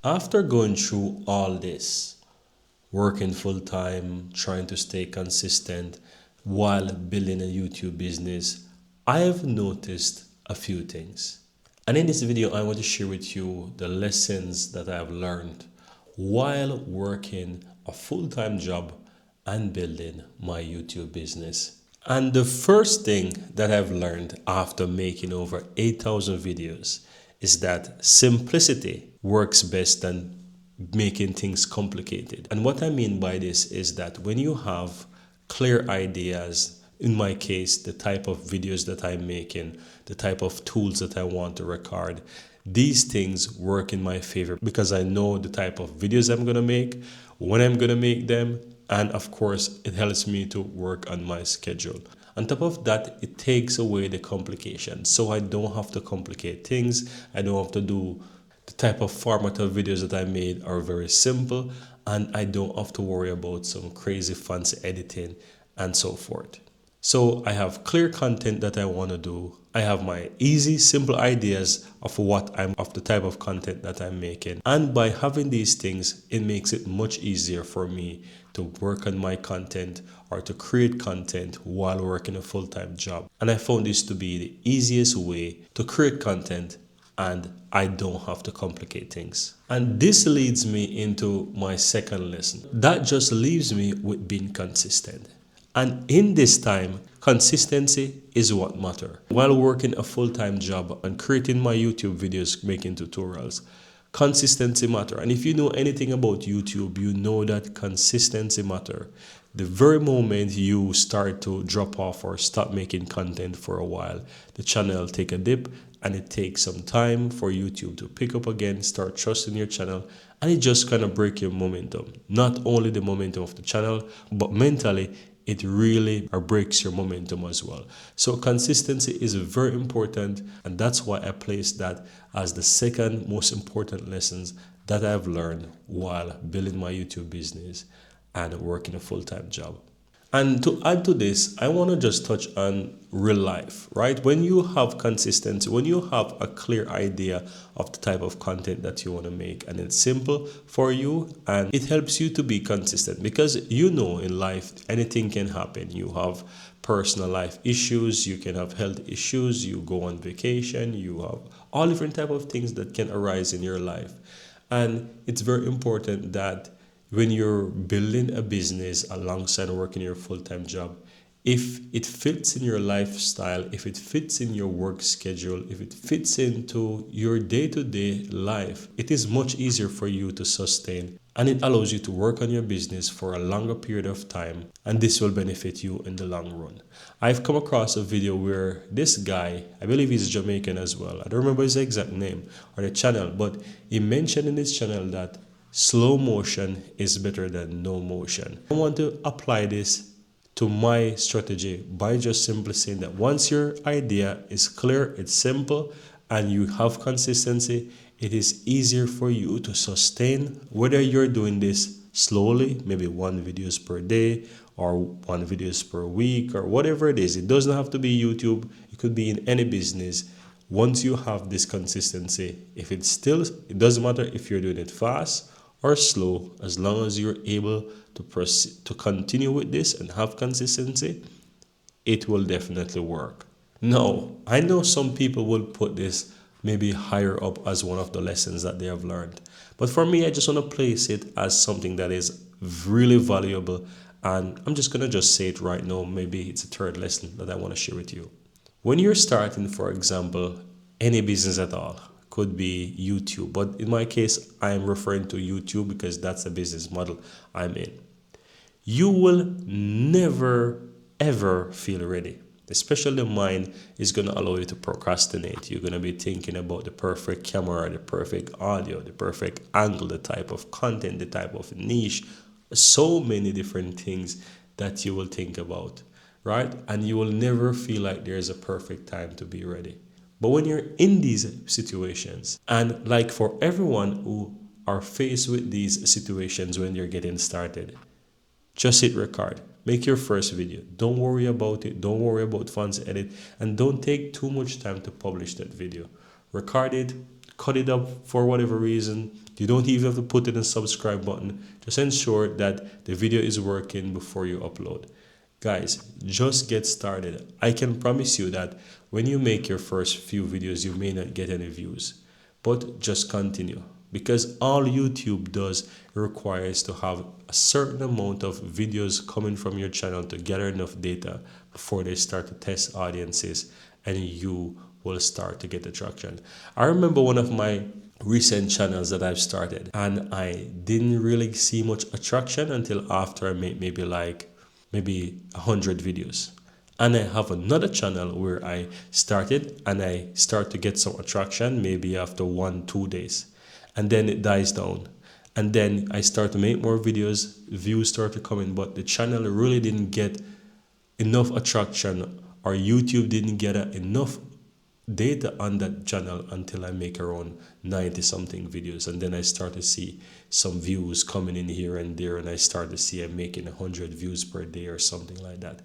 After going through all this, working full time, trying to stay consistent while building a YouTube business, I have noticed a few things. And in this video, I want to share with you the lessons that I have learned while working a full time job and building my YouTube business. And the first thing that I've learned after making over 8,000 videos is that simplicity works best than making things complicated. And what I mean by this is that when you have clear ideas, in my case, the type of videos that I'm making, the type of tools that I want to record, these things work in my favor because I know the type of videos I'm going to make, when I'm going to make them, and of course, it helps me to work on my schedule. On top of that, it takes away the complications. So I don't have to complicate things. I don't have to do the type of format of videos that I made are very simple, and I don't have to worry about some crazy fancy editing and so forth. So I have clear content that I want to do. I have my easy, simple ideas of the type of content that I'm making. And by having these things, it makes it much easier for me to work on my content or to create content while working a full-time job. And I found this to be the easiest way to create content, and I don't have to complicate things. And this leads me into my second lesson. That just leaves me with being consistent. And in this time, consistency is what matters. While working a full-time job and creating my YouTube videos, making tutorials, consistency matters. And if you know anything about YouTube, you know that consistency matters. The very moment you start to drop off or stop making content for a while, the channel take a dip, and it takes some time for YouTube to pick up again, start trusting your channel, and it just kind of break your momentum. Not only the momentum of the channel, but mentally, it really breaks your momentum as well. So consistency is very important, and that's why I place that as the second most important lessons that I've learned while building my YouTube business and working a full-time job. And to add to this, I want to just touch on real life, right? When you have consistency, when you have a clear idea of the type of content that you want to make, and it's simple for you, and it helps you to be consistent, because you know in life anything can happen. You have personal life issues, you can have health issues, you go on vacation, you have all different type of things that can arise in your life. And it's very important that when you're building a business alongside working your full-time job, if it fits in your lifestyle, if it fits in your work schedule, if it fits into your day-to-day life, it is much easier for you to sustain, and it allows you to work on your business for a longer period of time, and this will benefit you in the long run. I've come across a video where this guy, I believe he's Jamaican as well, I don't remember his exact name or the channel, but he mentioned in his channel that slow motion is better than no motion. I want to apply this to my strategy by just simply saying that once your idea is clear, it's simple, and you have consistency, it is easier for you to sustain, whether you're doing this slowly, maybe 1 videos per day or 1 videos per week or whatever it is. It doesn't have to be YouTube. It could be in any business. Once you have this consistency, it doesn't matter if you're doing it fast or slow, as long as you're able to proceed, to continue with this and have consistency, it will definitely work. Now, I know some people will put this maybe higher up as one of the lessons that they have learned. But for me, I just want to place it as something that is really valuable. And I'm just going to say it right now. Maybe it's a third lesson that I want to share with you. When you're starting, for example, any business at all, could be YouTube, but in my case, I'm referring to YouTube because that's the business model I'm in. You will never, ever feel ready. Especially the mind is going to allow you to procrastinate. You're going to be thinking about the perfect camera, the perfect audio, the perfect angle, the type of content, the type of niche, so many different things that you will think about, right? And you will never feel like there's a perfect time to be ready. But when you're in these situations, and like for everyone who are faced with these situations when you're getting started, just hit record. Make your first video. Don't worry about it. Don't worry about fancy edit. And don't take too much time to publish that video. Record it, cut it up for whatever reason, You don't even have to put in a subscribe button. Just ensure that the video is working before you upload. Guys, just get started. I can promise you that when you make your first few videos, you may not get any views, but just continue, because all YouTube does requires to have a certain amount of videos coming from your channel to gather enough data before they start to test audiences, and you will start to get attraction. I remember one of my recent channels that I've started, and I didn't really see much attraction until after I made maybe 100 videos. And I have another channel where I started and I start to get some attraction maybe after 1-2 days, and then it dies down, and then I start to make more videos, views start to come in, but the channel really didn't get enough attraction, or YouTube didn't get enough data on that channel until I make around 90 something videos, and then I start to see some views coming in here and there, and I start to see I'm making 100 views per day or something like that.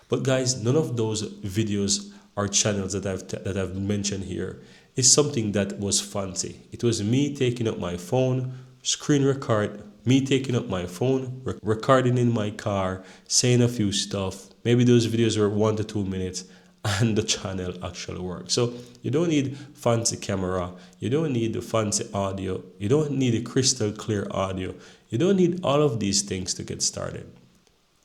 But guys, none of those videos or channels that I've mentioned here is something that was fancy. It was me taking up my phone, screen record, me taking up my phone, recording in my car, saying a few stuff. Maybe those videos were 1 to 2 minutes, and the channel actually works. So you don't need fancy camera, you don't need the fancy audio, you don't need a crystal clear audio, you don't need all of these things to get started.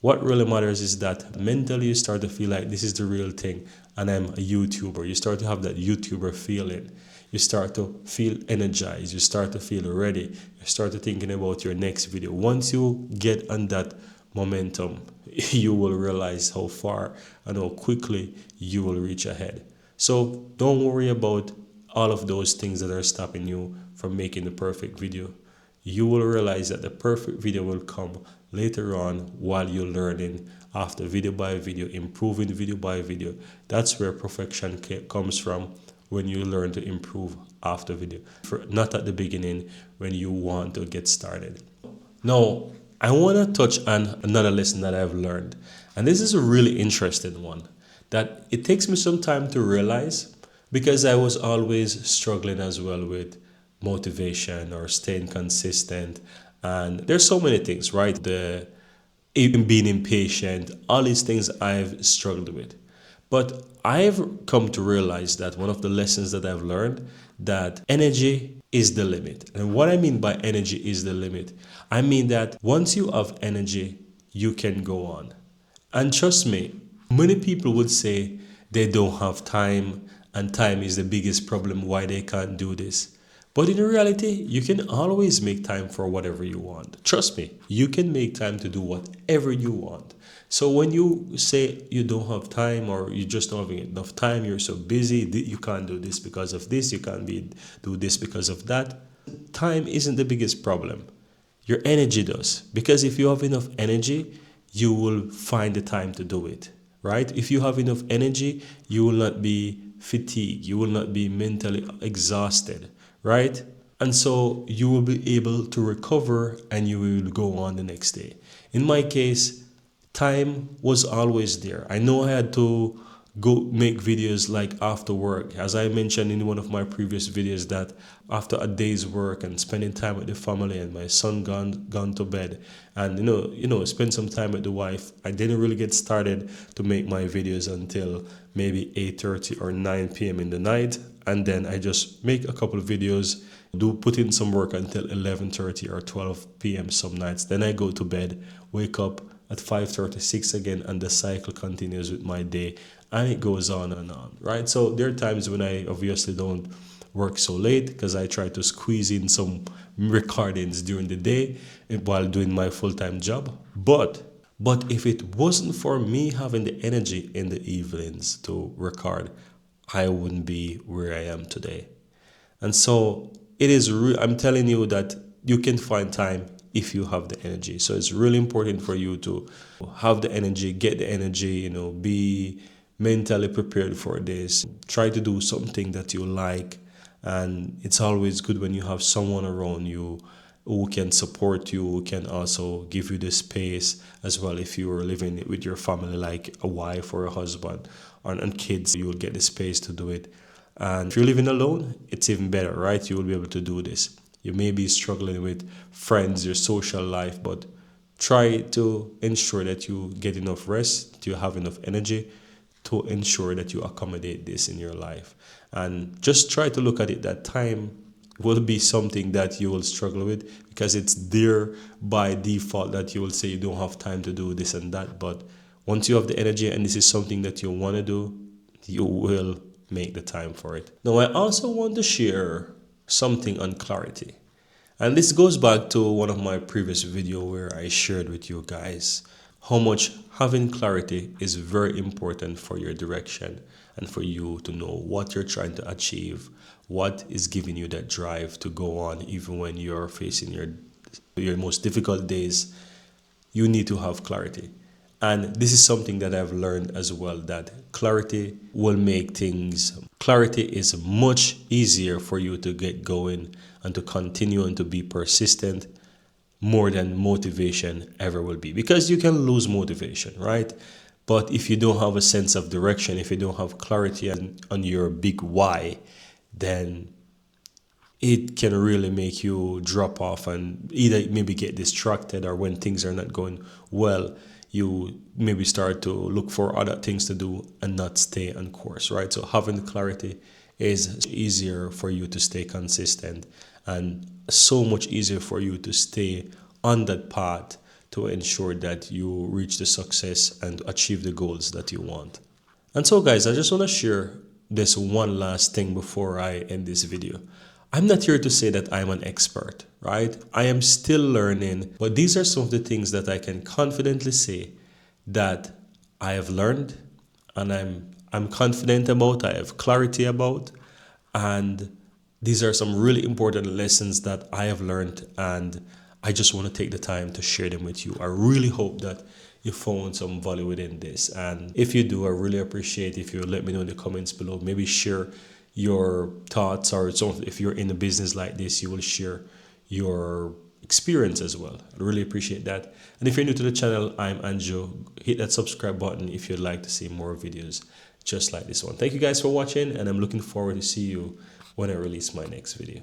What really matters is that mentally you start to feel like this is the real thing and I'm a YouTuber. You start to have that YouTuber feeling. You start to feel energized. You start to feel ready. You start to thinking about your next video. Once you get on that momentum, you will realize how far and how quickly you will reach ahead. So don't worry about all of those things that are stopping you from making the perfect video. You will realize that the perfect video will come later on while you're learning, after video by video, improving video by video. That's where perfection comes from, when you learn to improve after video, not at the beginning when you want to get started. Now, I want to touch on another lesson that I've learned, and this is a really interesting one that it takes me some time to realize, because I was always struggling as well with motivation or staying consistent, and there's so many things, right? The even being impatient, all these things I've struggled with. But I've come to realize that one of the lessons that I've learned, that energy is the limit. And what I mean by energy is the limit, I mean that once you have energy, you can go on. And trust me, many people would say they don't have time, and time is the biggest problem why they can't do this. But in reality, you can always make time for whatever you want. Trust me, you can make time to do whatever you want. So when you say you don't have time, or you just don't have enough time, you're so busy, you can't do this because of this, you can't do this because of that, time isn't the biggest problem. Your energy does. Because if you have enough energy, you will find the time to do it, right? If you have enough energy, you will not be fatigued, you will not be mentally exhausted, right? And so you will be able to recover and you will go on the next day. In my case, time was always there. I know I had to go make videos like after work. As I mentioned in one of my previous videos, that after a day's work and spending time with the family and my son gone to bed, and spend some time with the wife, I didn't really get started to make my videos until maybe 8:30 or 9 p.m. in the night. And then I just make a couple of videos, put in some work until 11:30 or 12 p.m. some nights. Then I go to bed, wake up at 5:36 again, and the cycle continues with my day, and it goes on and on, right? So there are times when I obviously don't work so late, because I try to squeeze in some recordings during the day while doing my full-time job. But if it wasn't for me having the energy in the evenings to record, I wouldn't be where I am today. And so it is I'm telling you that you can find time if you have the energy. So it's really important for you to have the energy, get the energy, be mentally prepared for this. Try to do something that you like. And it's always good when you have someone around you who can support you, who can also give you the space as well. If you are living with your family, like a wife or a husband and kids, you will get the space to do it. And if you're living alone, it's even better, right? You will be able to do this. You may be struggling with friends, your social life, but try to ensure that you get enough rest, you have enough energy to ensure that you accommodate this in your life. And just try to look at it that time will be something that you will struggle with, because it's there by default that you will say you don't have time to do this and that. But once you have the energy and this is something that you want to do, you will make the time for it. Now, I also want to share something on clarity. And this goes back to one of my previous video where I shared with you guys how much having clarity is very important for your direction and for you to know what you're trying to achieve, what is giving you that drive to go on even when you're facing your most difficult days. You need to have clarity. And this is something that I've learned as well, that clarity will make things, clarity is much easier for you to get going and to continue and to be persistent more than motivation ever will be. Because you can lose motivation, right? But if you don't have a sense of direction, if you don't have clarity on your big why, then it can really make you drop off and either maybe get distracted, or when things are not going well, you maybe start to look for other things to do and not stay on course, right? So having clarity is easier for you to stay consistent and so much easier for you to stay on that path to ensure that you reach the success and achieve the goals that you want. And so guys, I just want to share this one last thing before I end this video. I'm not here to say that I'm an expert, right? I am still learning, but these are some of the things that I can confidently say that I have learned and I'm confident about, I have clarity about, and these are some really important lessons that I have learned, and I just want to take the time to share them with you. I really hope that you found some value within this, and if you do, I really appreciate if you let me know in the comments below. Maybe share your thoughts, or if you're in a business like this, you will share your experience as well. I really appreciate that. And if you're new to the channel, I'm Anjo. Hit that subscribe button if you'd like to see more videos just like this one. Thank you guys for watching, and I'm looking forward to see you when I release my next video.